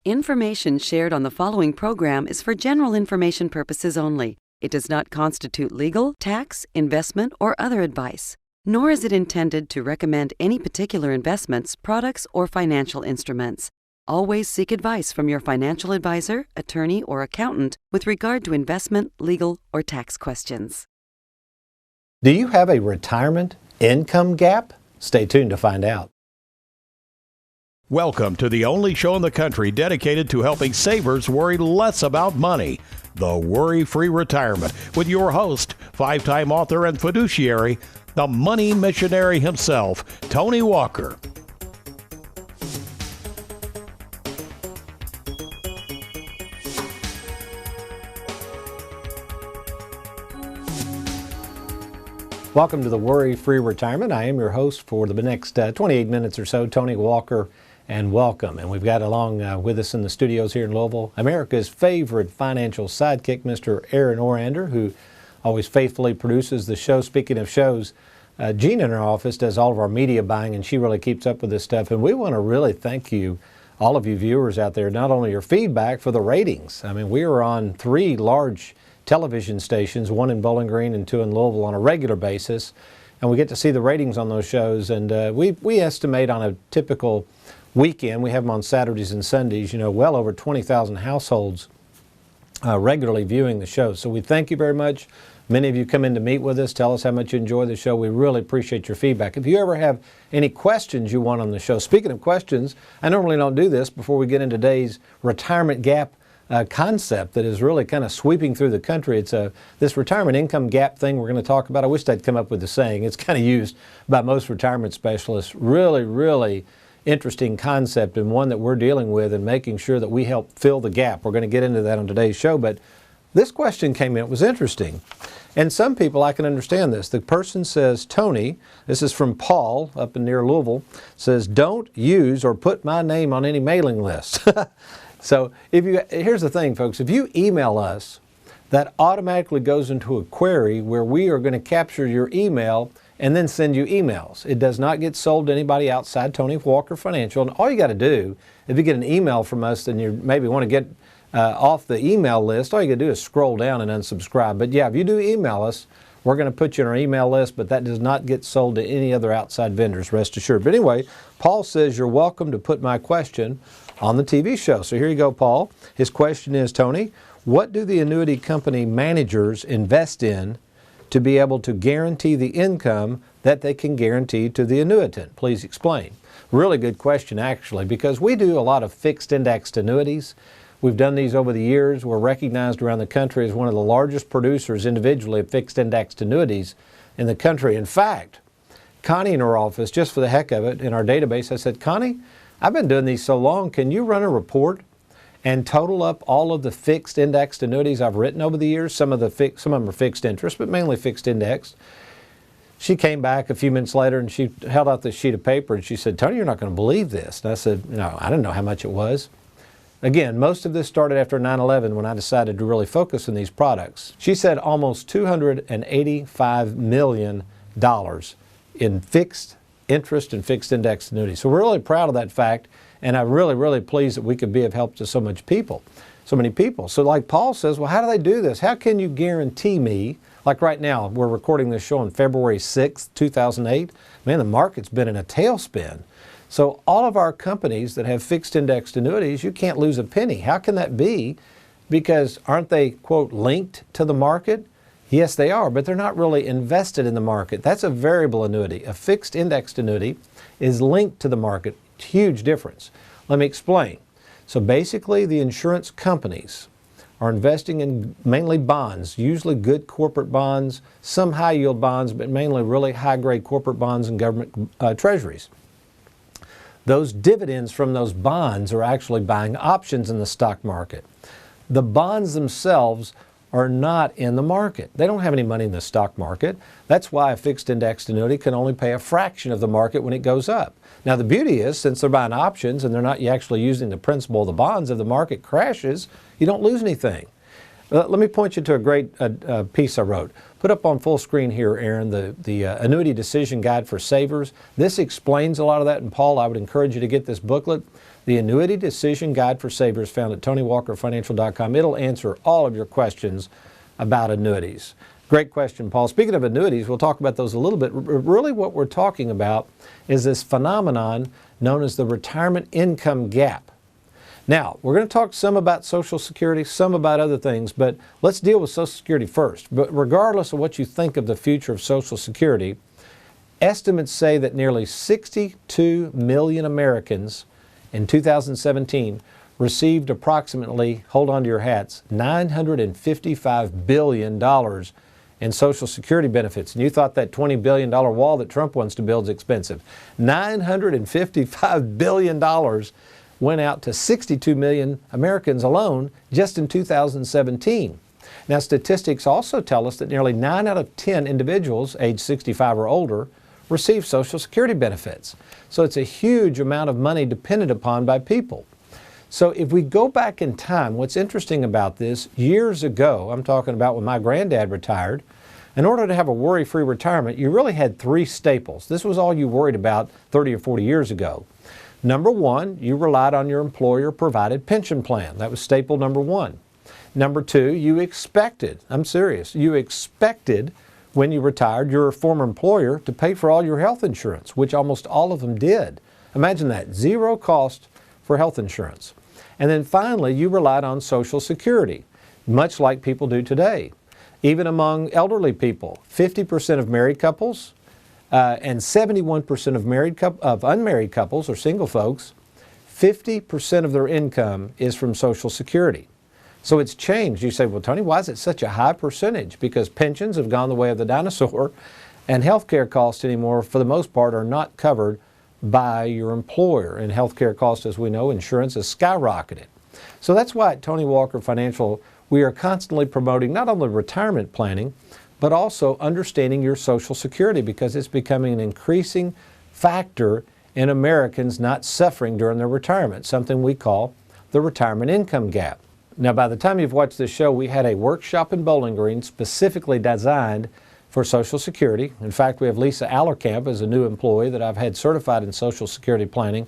Information shared on the following program is for general information purposes only. It does not constitute legal, tax, investment, or other advice, nor is it intended to recommend any particular investments, products, or financial instruments. Always seek advice from your financial advisor, attorney, or accountant with regard to investment, legal, or tax questions. Do you have a retirement income gap? Stay tuned to find out. Welcome to the only show in the country dedicated to helping savers worry less about money, the WorryFree Retirement, with your host, five-time author and fiduciary, the money missionary himself, Tony Walker. Welcome to the WorryFree Retirement. I am your host for the next 28 minutes or so, Tony Walker, and welcome. And we've got along with us in the studios here in Louisville, America's favorite financial sidekick, Mr. Aaron Orander, who always faithfully produces the show. Speaking of shows, Jean in our office does all of our media buying, and she really keeps up with this stuff. And we want to really thank you, all of you viewers out there, not only your feedback, for the ratings. I mean, we are on 3 large television stations, 1 in Bowling Green and 2 in Louisville on a regular basis, and we get to see the ratings on those shows. And we estimate on a typical weekend, we have them on Saturdays and Sundays, well over 20,000 households regularly viewing the show. So we thank you very much. Many of you come in to meet with us, tell us how much you enjoy the show. We really appreciate your feedback. If you ever have any questions you want on the show, speaking of questions, I normally don't do this before we get into today's retirement gap concept that is really kind of sweeping through the country. It's this retirement income gap thing we're going to talk about. I wish I'd come up with the saying. It's kind of used by most retirement specialists. Really interesting concept, and one that we're dealing with and making sure that we help fill the gap. We're going to get into that on today's show, but this question came in. It was interesting. And some people, I can understand this. The person says, Tony, this is from Paul up in near Louisville, says, don't use or put my name on any mailing list. So here's the thing, folks. If you email us, that automatically goes into a query where we are going to capture your email and then send you emails. It does not get sold to anybody outside Tony Walker Financial. And all you got to do, if you get an email from us and you maybe want to get off the email list, all you got to do is scroll down and unsubscribe. But yeah, if you do email us, we're going to put you on our email list, but that does not get sold to any other outside vendors, rest assured. But anyway, Paul says you're welcome to put my question on the TV show. So here you go, Paul. His question is, Tony, what do the annuity company managers invest in to be able to guarantee the income that they can guarantee to the annuitant? Please explain. Really good question, actually, because we do a lot of fixed indexed annuities. We've done these over the years. We're recognized around the country as one of the largest producers individually of fixed indexed annuities in the country. In fact, Connie in her office, just for the heck of it, in our database, I said, Connie, I've been doing these so long, can you run a report and total up all of the fixed indexed annuities I've written over the years? Some of them are fixed interest, but mainly fixed indexed. She came back a few minutes later and she held out this sheet of paper and she said, Tony, you're not going to believe this. And I said, no, I didn't know how much it was. Again, most of this started after 9/11 when I decided to really focus on these products. She said almost $285 million in fixed interest and fixed indexed annuities. So we're really proud of that fact, and I'm really pleased that we could be of help to so many people. So like Paul says, well, how do they do this? How can you guarantee me, like right now, we're recording this show on February 6th, 2008. Man, the market's been in a tailspin. So all of our companies that have fixed indexed annuities, you can't lose a penny. How can that be? Because aren't they, quote, linked to the market? Yes, they are, but they're not really invested in the market. That's a variable annuity. A fixed indexed annuity is linked to the market. Huge difference. Let me explain. So basically, the insurance companies are investing in mainly bonds, usually good corporate bonds, some high yield bonds, but mainly really high grade corporate bonds and government treasuries. Those dividends from those bonds are actually buying options in the stock market. The bonds themselves are not in the market. They don't have any money in the stock market. That's why a fixed indexed annuity can only pay a fraction of the market when it goes up. Now the beauty is, since they're buying options and they're not actually using the principal of the bonds, if the market crashes, you don't lose anything. Let me point you to a great piece I wrote. Put up on full screen here, Aaron, the Annuity Decision Guide for Savers. This explains a lot of that, and Paul, I would encourage you to get this booklet, the Annuity Decision Guide for Savers, found at TonyWalkerFinancial.com. It'll answer all of your questions about annuities. Great question, Paul. Speaking of annuities, we'll talk about those a little bit. Really what we're talking about is this phenomenon known as the retirement income gap. Now, we're going to talk some about Social Security, some about other things, but let's deal with Social Security first. But regardless of what you think of the future of Social Security, estimates say that nearly 62 million Americans in 2017 received approximately, hold on to your hats, $955 billion in Social Security benefits. And you thought that $20 billion wall that Trump wants to build is expensive. $955 billion went out to 62 million Americans alone just in 2017. Now, statistics also tell us that nearly 9 out of 10 individuals age 65 or older receive Social Security benefits. So it's a huge amount of money depended upon by people. So if we go back in time, what's interesting about this, years ago, I'm talking about when my granddad retired, in order to have a worry-free retirement, you really had 3 staples. This was all you worried about 30 or 40 years ago. Number one, you relied on your employer-provided pension plan. That was staple number 1. Number 2, you expected, I'm serious, you expected when you retired your former employer to pay for all your health insurance, which almost all of them did. Imagine that, 0 cost for health insurance. And then finally, you relied on Social Security, much like people do today. Even among elderly people, 50% of married couples and 71% of unmarried couples or single folks, 50% of their income is from Social Security. So it's changed. You say, well, Tony, why is it such a high percentage? Because pensions have gone the way of the dinosaur, and health care costs anymore, for the most part, are not covered by your employer. And health care costs, as we know, insurance has skyrocketed. So that's why at Tony Walker Financial, we are constantly promoting not only retirement planning, but also understanding your Social Security, because it's becoming an increasing factor in Americans not suffering during their retirement, something we call the retirement income gap. Now, by the time you've watched this show, we had a workshop in Bowling Green specifically designed for Social Security. In fact, we have Lisa Allerkamp as a new employee that I've had certified in Social Security planning.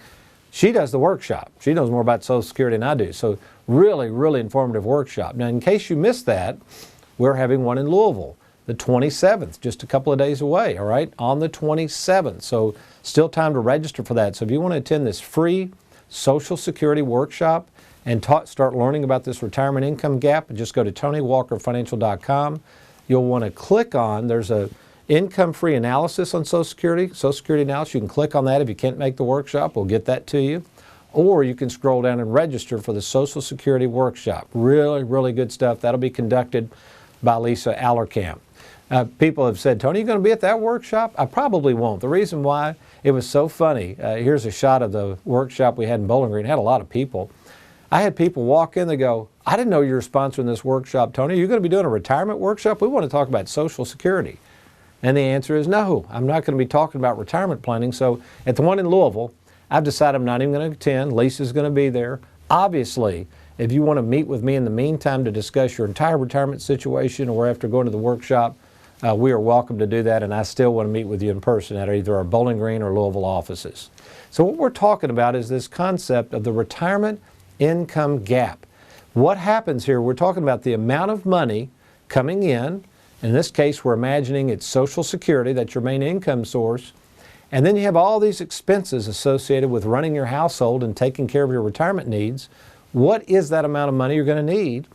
She does the workshop. She knows more about Social Security than I do. So really, really informative workshop. Now, in case you missed that, we're having one in Louisville, the 27th, just a couple of days away, all right, on the 27th. So still time to register for that. So if you want to attend this free Social Security workshop and start learning about this retirement income gap, just go to TonyWalkerFinancial.com. You'll want to click on, there's a income-free analysis on Social Security analysis. You can click on that if you can't make the workshop. We'll get that to you. Or you can scroll down and register for the Social Security workshop. Really, really good stuff. That'll be conducted by Lisa Allerkamp. People have said, Tony, you going to be at that workshop? I probably won't. The reason why, it was so funny. Here's a shot of the workshop we had in Bowling Green. It had a lot of people. I had people walk in, they go, I didn't know you were sponsoring this workshop, Tony. You're going to be doing a retirement workshop? We want to talk about Social Security. And the answer is no. I'm not going to be talking about retirement planning. So at the one in Louisville, I've decided I'm not even going to attend. Lisa's going to be there. Obviously, if you want to meet with me in the meantime to discuss your entire retirement situation or after going to the workshop, we are welcome to do that, and I still want to meet with you in person at either our Bowling Green or Louisville offices. So what we're talking about is this concept of the retirement income gap. What happens here, we're talking about the amount of money coming in. In this case, we're imagining it's Social Security, that's your main income source. And then you have all these expenses associated with running your household and taking care of your retirement needs. What is that amount of money you're going to need?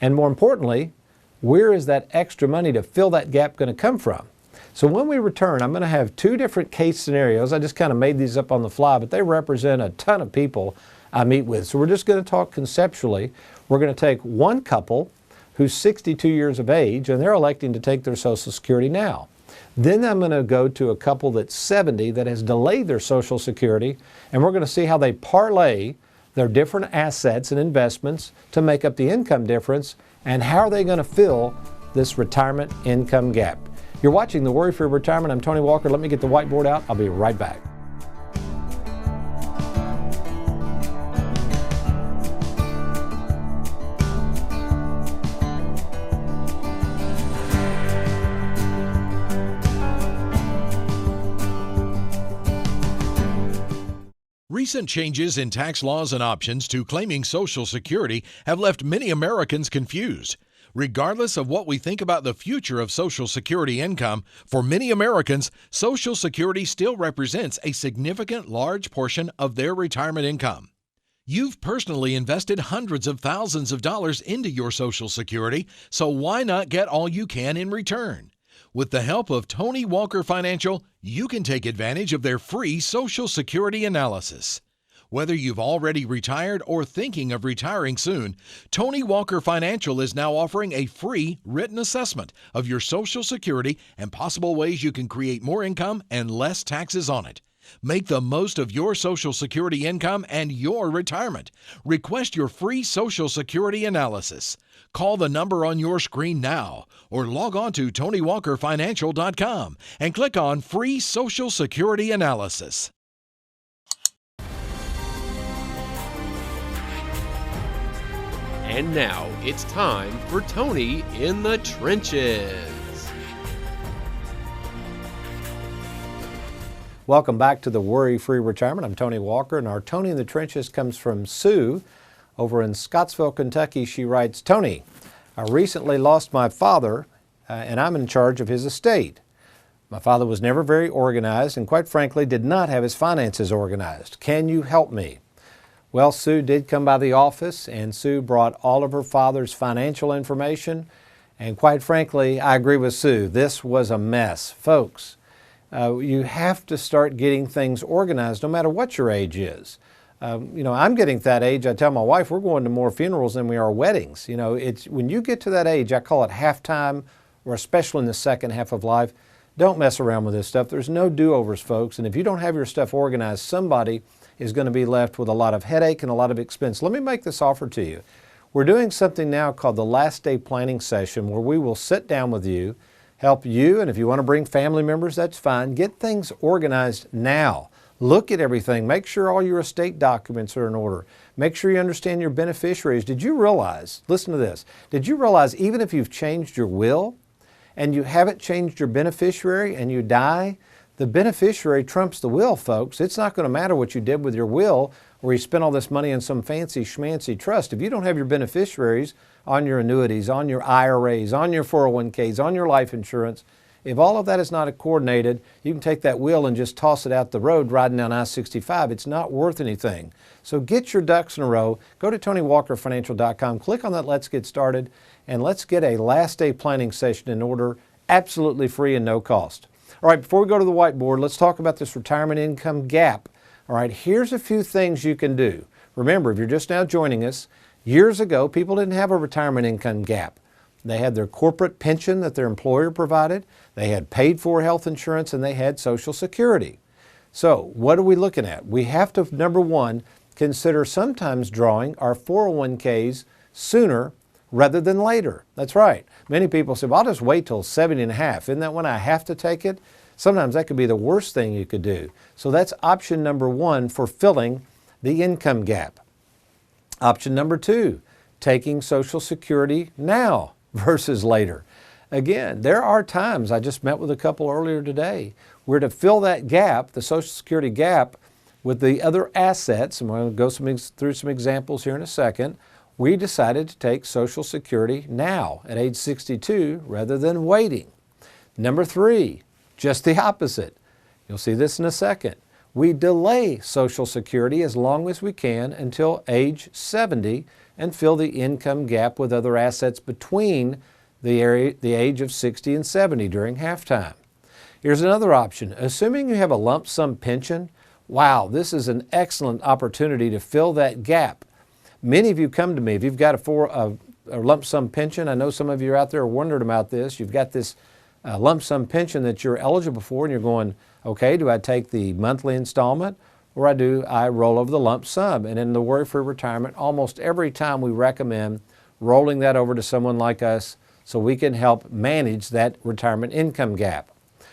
And more importantly, where is that extra money to fill that gap going to come from? So when we return, I'm going to have 2 different case scenarios. I just kind of made these up on the fly, but they represent a ton of people I meet with. So we're just going to talk conceptually. We're going to take one couple who's 62 years of age, and they're electing to take their Social Security now. Then I'm going to go to a couple that's 70 that has delayed their Social Security, and we're going to see how they parlay their different assets and investments to make up the income difference, and how are they going to fill this retirement income gap. You're watching the Worry-Free Retirement. I'm Tony Walker. Let me get the whiteboard out. I'll be right back. Recent changes in tax laws and options to claiming Social Security have left many Americans confused. Regardless of what we think about the future of Social Security income, for many Americans, Social Security still represents a significant large portion of their retirement income. You've personally invested hundreds of thousands of dollars into your Social Security, so why not get all you can in return? With the help of Tony Walker Financial, you can take advantage of their free Social Security analysis. Whether you've already retired or thinking of retiring soon, Tony Walker Financial is now offering a free written assessment of your Social Security and possible ways you can create more income and less taxes on it. Make the most of your Social Security income and your retirement. Request your free Social Security analysis. Call the number on your screen now or log on to TonyWalkerFinancial.com and click on Free Social Security Analysis. And now it's time for Tony in the Trenches. Welcome back to the Worry-Free Retirement. I'm Tony Walker, and our Tony in the Trenches comes from Sue over in Scottsville, Kentucky. She writes, Tony, I recently lost my father, and I'm in charge of his estate. My father was never very organized and quite frankly did not have his finances organized. Can you help me? Well, Sue did come by the office, and Sue brought all of her father's financial information, and quite frankly, I agree with Sue. This was a mess. Folks, you have to start getting things organized no matter what your age is. I'm getting to that age. I tell my wife we're going to more funerals than we are weddings. It's when you get to that age, I call it halftime, or especially in the second half of life, don't mess around with this stuff. There's no do-overs, folks. And if you don't have your stuff organized, somebody is going to be left with a lot of headache and a lot of expense. Let me make this offer to you. We're doing something now called the Last Day Planning Session, where we will sit down with you, help you, and if you want to bring family members, that's fine. Get things organized now. Look at everything. Make sure all your estate documents are in order. Make sure you understand your beneficiaries. Did you realize, listen to this, did you realize even if you've changed your will and you haven't changed your beneficiary and you die, the beneficiary trumps the will, folks. It's not going to matter what you did with your will or you spent all this money in some fancy schmancy trust. If you don't have your beneficiaries on your annuities, on your IRAs, on your 401ks, on your life insurance, if all of that is not coordinated, you can take that will and just toss it out the road riding down I-65. It's not worth anything. So get your ducks in a row. Go to TonyWalkerFinancial.com, click on that Let's Get Started, and let's get a last day planning session in order, absolutely free and no cost. All right, before we go to the whiteboard, let's talk about this retirement income gap. All right, here's a few things you can do. Remember, if you're just now joining us, years ago, people didn't have a retirement income gap. They had their corporate pension that their employer provided, they had paid for health insurance, and they had Social Security. So what are we looking at? We have to, number one, consider sometimes drawing our 401ks sooner rather than later. That's right. Many people say, well, I'll just wait till 70 and a half. Isn't that when I have to take it? Sometimes that could be the worst thing you could do. So that's option number one for filling the income gap. Option number two, taking Social Security now versus later. Again, there are times, I just met with a couple earlier today, where to fill that gap, the Social Security gap, with the other assets, and we're going to go through some examples here in a second, we decided to take Social Security now at age 62 rather than waiting. Number three, just the opposite. You'll see this in a second. We delay Social Security as long as we can until age 70 and fill the income gap with other assets between the age of 60 and 70 during halftime. Here's another option. Assuming you have a lump sum pension, wow, this is an excellent opportunity to fill that gap. Many of you come to me, if you've got a lump sum pension, I know some of you out there are wondering about this, you've got this lump sum pension that you're eligible for and you're going, okay, do I take the monthly installment or do I roll over the lump sum? And in the Worry-Free Retirement, almost every time we recommend rolling that over to someone like us so we can help manage that retirement income gap.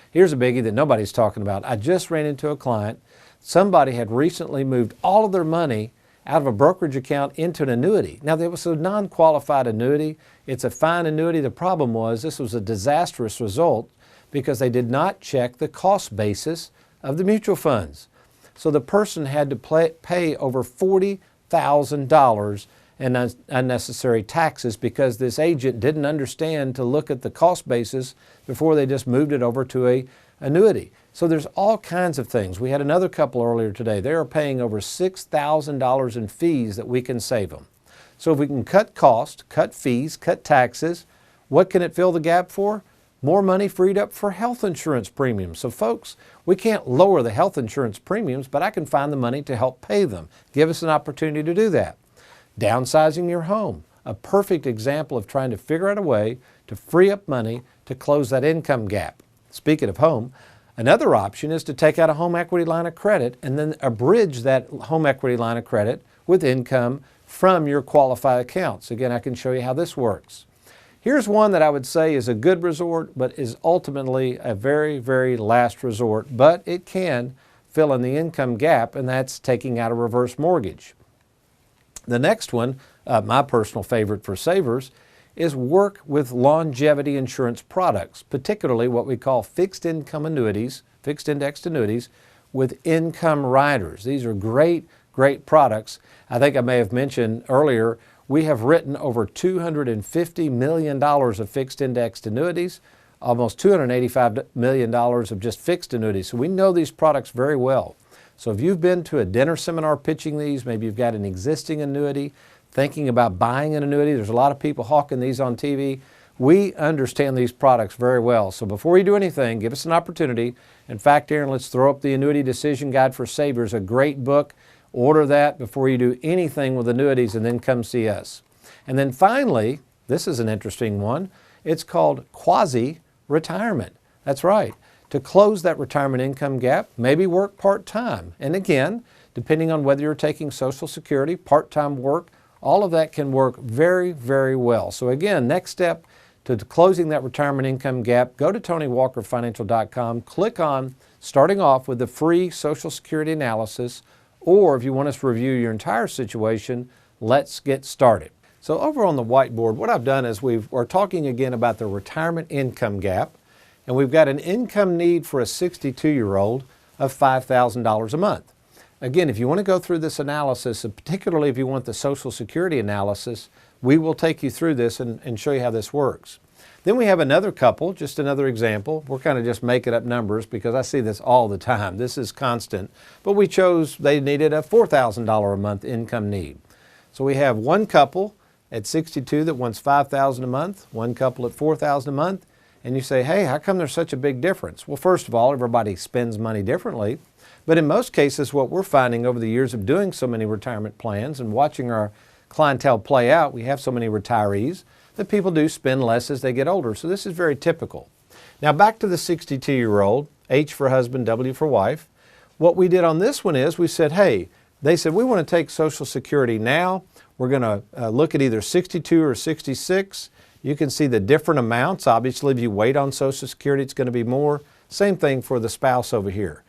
Here's a biggie that nobody's talking about. I just ran into a client. Somebody had recently moved all of their money out of a brokerage account into an annuity. Now, there was a non-qualified annuity. It's a fine annuity. The problem was this was a disastrous result because they did not check the cost basis of the mutual funds. So the person had to pay over $40,000 in unnecessary taxes because this agent didn't understand to look at the cost basis before they just moved it over to a annuity. So there's all kinds of things. We had another couple earlier today. They are paying over $6,000 in fees that we can save them. So if we can cut costs, cut fees, cut taxes, what can it fill the gap for? More money freed up for health insurance premiums. So folks, we can't lower the health insurance premiums, but I can find the money to help pay them. Give us an opportunity to do that. Downsizing your home, a perfect example of trying to figure out a way to free up money to close that income gap. Speaking of home, another option is to take out a home equity line of credit and then abridge that home equity line of credit with income from your qualified accounts. Again, I can show you how this works. Here's one that I would say is a good resort, but is ultimately a very, very last resort, but it can fill in the income gap, and that's taking out a reverse mortgage. The next one, my personal favorite for savers, is work with longevity insurance products, particularly what we call fixed income annuities, fixed indexed annuities with income riders. These are great, great products. I think I may have mentioned earlier, we have written over $250 million of fixed indexed annuities, almost $285 million of just fixed annuities. So we know these products very well. So if you've been to a dinner seminar pitching these, maybe you've got an existing annuity, thinking about buying an annuity, there's a lot of people hawking these on TV. We understand these products very well. So before you do anything, give us an opportunity. In fact, Aaron, let's throw up the Annuity Decision Guide for Savers, a great book. Order that before you do anything with annuities and then come see us. And then finally, this is an interesting one. It's called quasi-retirement. That's right. To close that retirement income gap, maybe work part-time. And again, depending on whether you're taking Social Security, part-time work, all of that can work very, very well. So again, next step to closing that retirement income gap, go to TonyWalkerFinancial.com, click on starting off with the free Social Security analysis, or if you want us to review your entire situation, let's get started. So over on the whiteboard, what I've done is we're talking again about the retirement income gap, and we've got an income need for a 62-year-old of $5,000 a month. Again, if you want to go through this analysis, and particularly if you want the Social Security analysis, we will take you through this and show you how this works. Then we have another couple, just another example. We're kind of just making up numbers because I see this all the time. This is constant. But we chose they needed a $4,000 a month income need. So we have one couple at 62 that wants $5,000 a month, one couple at $4,000 a month, and you say, hey, how come there's such a big difference? Well, first of all, everybody spends money differently. But in most cases, what we're finding over the years of doing so many retirement plans and watching our clientele play out, we have so many retirees, that people do spend less as they get older. So this is very typical. Now back to the 62-year-old, H for husband, W for wife. What we did on this one is we said, hey, they said, we want to take Social Security now. We're going to look at either 62 or 66. You can see the different amounts. Obviously, if you wait on Social Security, it's going to be more. Same thing for the spouse over here.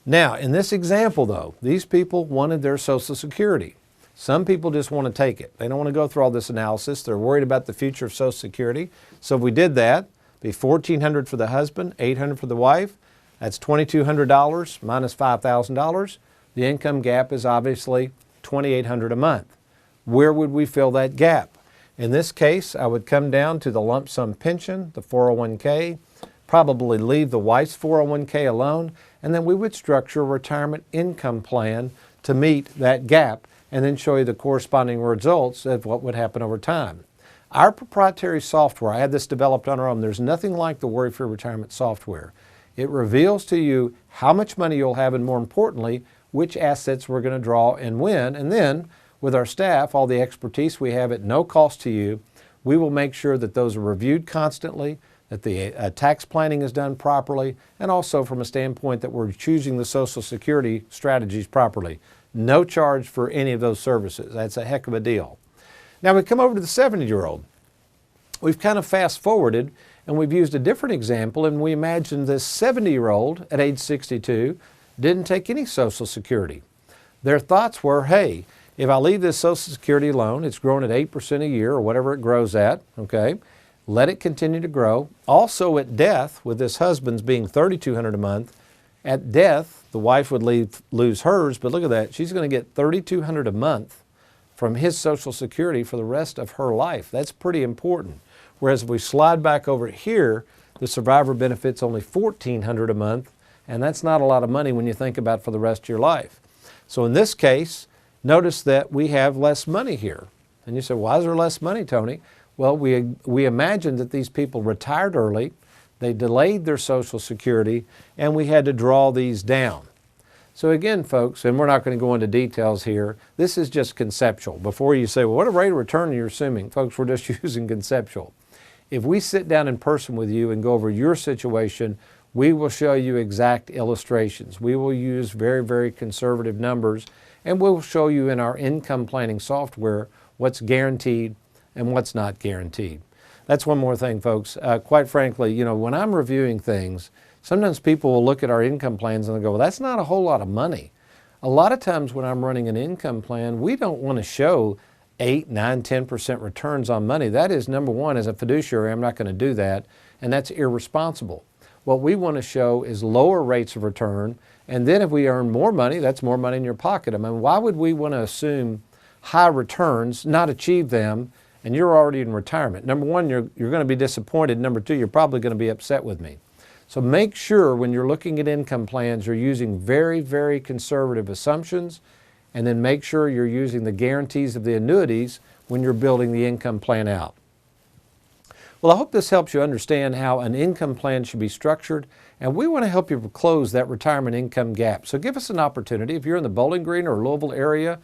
Now, in this example, though, these people wanted their Social Security. Some people just want to take it. They don't want to go through all this analysis. They're worried about the future of Social Security. So if we did that, it'd be $1,400 for the husband, $800 for the wife. That's $2,200 minus $5,000. The income gap is obviously $2,800 a month. Where would we fill that gap? In this case, I would come down to the lump sum pension, the 401k, probably leave the wife's 401k alone, and then we would structure a retirement income plan to meet that gap and then show you the corresponding results of what would happen over time. Our proprietary software, I had this developed on our own, there's nothing like the WorryFree Retirement software. It reveals to you how much money you'll have and more importantly, which assets we're going to draw and when, and then with our staff, all the expertise we have at no cost to you, we will make sure that those are reviewed constantly, that the tax planning is done properly, and also from a standpoint that we're choosing the Social Security strategies properly. No charge for any of those services. That's a heck of a deal. Now we come over to the 70-year-old. We've kind of fast forwarded and we've used a different example and we imagined this 70-year-old at age 62 didn't take any Social Security. Their thoughts were, hey, if I leave this Social Security alone, it's growing at 8% a year or whatever it grows at, okay? Let it continue to grow. Also at death, with this husband's being $3,200 a month, At death, the wife would lose hers, but look at that. She's going to get $3,200 a month from his Social Security for the rest of her life. That's pretty important. Whereas if we slide back over here, the survivor benefit's only $1,400 a month, and that's not a lot of money when you think about for the rest of your life. So in this case, notice that we have less money here. And you say, why is there less money, Tony? Well, we imagined that these people retired early, they delayed their Social Security, and we had to draw these down. So again, folks, and we're not going to go into details here, this is just conceptual. Before you say, well, what rate of return are you assuming? Folks, we're just using conceptual. If we sit down in person with you and go over your situation, we will show you exact illustrations. We will use very, very conservative numbers, and we'll show you in our income planning software what's guaranteed and what's not guaranteed. That's one more thing, folks. Quite frankly, you know, when I'm reviewing things, sometimes people will look at our income plans and they'll go, well, that's not a whole lot of money. A lot of times when I'm running an income plan, we don't want to show 8, 9, 10% returns on money. That is, number one, as a fiduciary, I'm not going to do that, and that's irresponsible. What we want to show is lower rates of return, and then if we earn more money, that's more money in your pocket. I mean, why would we want to assume high returns, not achieve them, and you're already in retirement? Number one, you're going to be disappointed. Number two, you're probably going to be upset with me. So make sure when you're looking at income plans, you're using very, very conservative assumptions, and then make sure you're using the guarantees of the annuities when you're building the income plan out. Well, I hope this helps you understand how an income plan should be structured, and we want to help you close that retirement income gap. So give us an opportunity. If you're in the Bowling Green or Louisville area,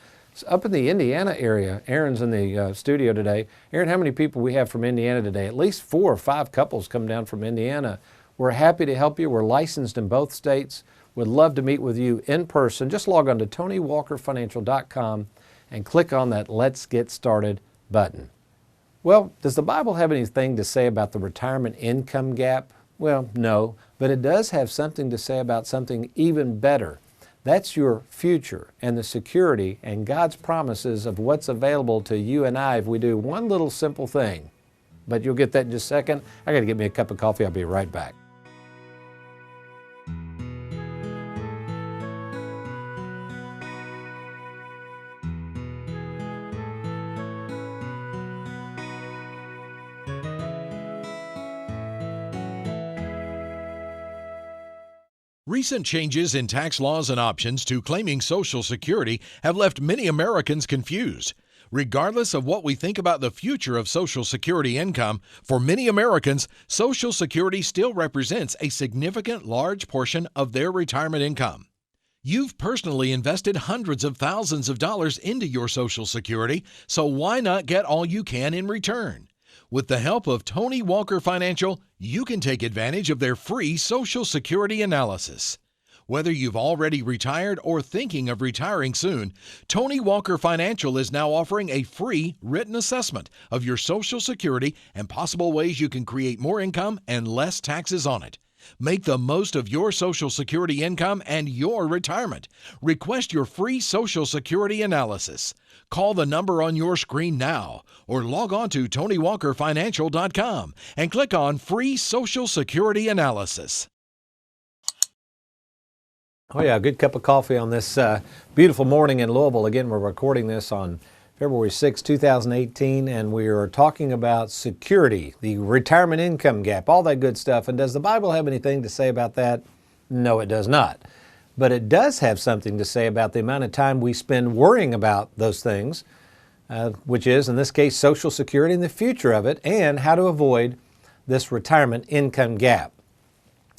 up in the Indiana area, Aaron's in the studio today. Aaron, how many people we have from Indiana today? At least 4 or 5 couples come down from Indiana. We're happy to help you. We're licensed in both states. Would love to meet with you in person. Just log on to TonyWalkerFinancial.com and click on that Let's Get Started button. Well, does the Bible have anything to say about the retirement income gap? Well, no, but it does have something to say about something even better. That's your future and the security and God's promises of what's available to you and I if we do one little simple thing. But you'll get that in just a second. I got to get me a cup of coffee. I'll be right back. Recent changes in tax laws and options to claiming Social Security have left many Americans confused. Regardless of what we think about the future of Social Security income, for many Americans, Social Security still represents a significant large portion of their retirement income. You've personally invested hundreds of thousands of dollars into your Social Security, so why not get all you can in return? With the help of Tony Walker Financial, you can take advantage of their free Social Security analysis. Whether you've already retired or thinking of retiring soon, Tony Walker Financial is now offering a free written assessment of your Social Security and possible ways you can create more income and less taxes on it. Make the most of your Social Security income and your retirement. Request your free Social Security analysis. Call the number on your screen now or log on to TonyWalkerFinancial.com and click on Free Social Security Analysis. Oh yeah, a good cup of coffee on this beautiful morning in Louisville. Again, we're recording this on February 6, 2018, and we are talking about security, the retirement income gap, all that good stuff. And does the Bible have anything to say about that? No, it does not. But it does have something to say about the amount of time we spend worrying about those things, which is, in this case, Social Security and the future of it, and how to avoid this retirement income gap.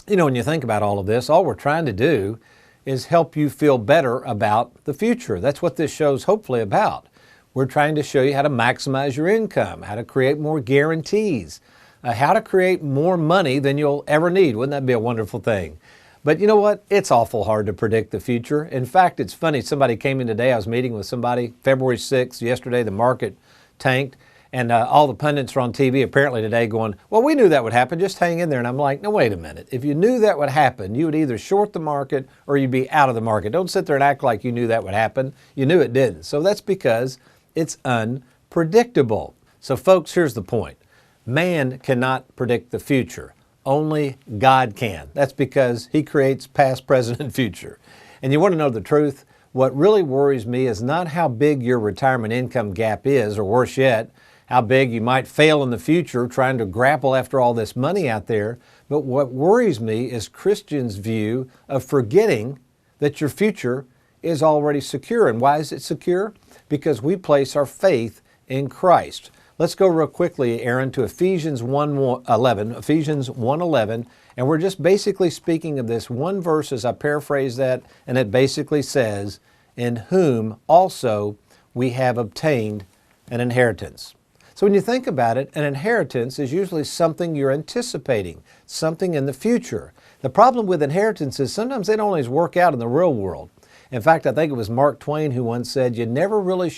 You know, when you think about all of this, all we're trying to do is help you feel better about the future. That's what this show's hopefully about. We're trying to show you how to maximize your income, how to create more guarantees, how to create more money than you'll ever need. Wouldn't that be a wonderful thing? But you know what? It's awful hard to predict the future. In fact, it's funny. Somebody came in today. I was meeting with somebody, February 6th, yesterday, the market tanked. And all the pundits are on TV apparently today going, well, we knew that would happen. Just hang in there. And I'm like, no, wait a minute. If you knew that would happen, you would either short the market or you'd be out of the market. Don't sit there and act like you knew that would happen. You knew it didn't. So that's because it's unpredictable. So folks, here's the point. Man cannot predict the future, Only God can. That's because He creates past, present, and future. And you want to know the truth? What really worries me is not how big your retirement income gap is, or worse yet, how big you might fail in the future trying to grapple after all this money out there. But what worries me is Christians' view of forgetting that your future is already secure. And why is it secure? Because we place our faith in Christ. Let's go real quickly, Aaron, to Ephesians 1:11, and we're just basically speaking of this one verse as I paraphrase that, and it basically says, "In whom also we have obtained an inheritance." So when you think about it, an inheritance is usually something you're anticipating, something in the future. The problem with inheritances is sometimes they don't always work out in the real world. In fact, I think it was Mark Twain who once said, you never really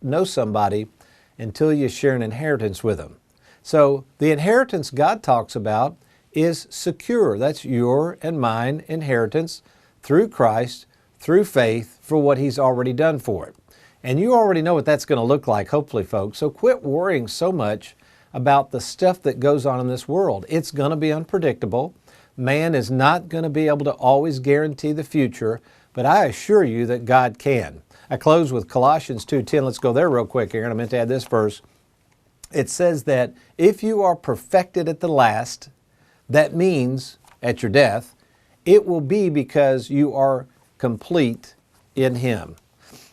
know somebody until you share an inheritance with them. So the inheritance God talks about is secure. That's your and mine inheritance through Christ, through faith, for what He's already done for it. And you already know what that's going to look like, hopefully, folks. So quit worrying so much about the stuff that goes on in this world. It's going to be unpredictable. Man is not going to be able to always guarantee the future, but I assure you that God can. I close with Colossians 2:10. Let's go there real quick, Aaron. I meant to add this verse. It says that if you are perfected at the last, that means at your death, it will be because you are complete in Him.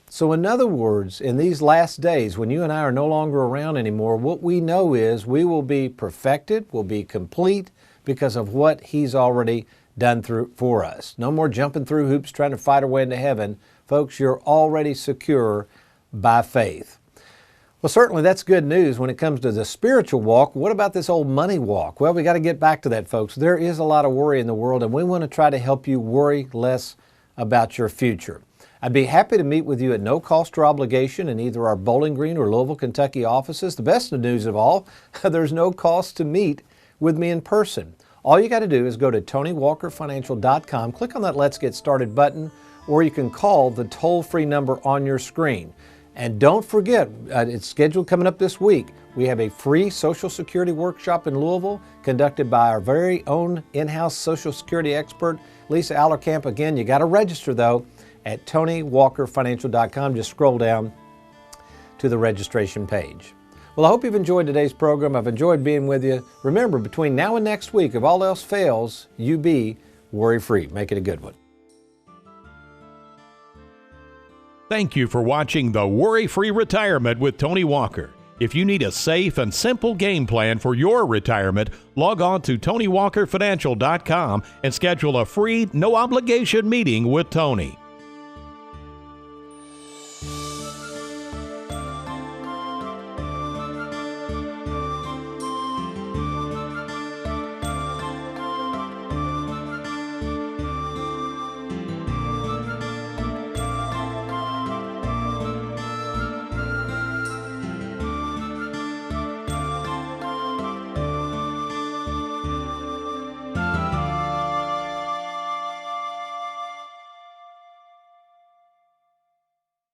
So in other words, in these last days, when you and I are no longer around anymore, what we know is we will be perfected, we'll be complete because of what He's already done for us. No more jumping through hoops trying to fight our way into heaven. Folks, you're already secure by faith. Well, certainly that's good news when it comes to the spiritual walk. What about this old money walk? Well, we got to get back to that, folks. There is a lot of worry in the world, and we want to try to help you worry less about your future. I'd be happy to meet with you at no cost or obligation in either our Bowling Green or Louisville, Kentucky offices. The best news of all, there's no cost to meet with me in person. All you got to do is go to TonyWalkerFinancial.com, click on that Let's Get Started button, or you can call the toll-free number on your screen. And don't forget, it's scheduled coming up this week. We have a free Social Security workshop in Louisville conducted by our very own in-house Social Security expert, Lisa Allerkamp. Again, you got to register though at TonyWalkerFinancial.com. Just scroll down to the registration page. Well, I hope you've enjoyed today's program. I've enjoyed being with you. Remember, between now and next week, if all else fails, you be worry-free. Make it a good one. Thank you for watching the Worry-Free Retirement with Tony Walker. If you need a safe and simple game plan for your retirement, log on to TonyWalkerFinancial.com and schedule a free, no-obligation meeting with Tony.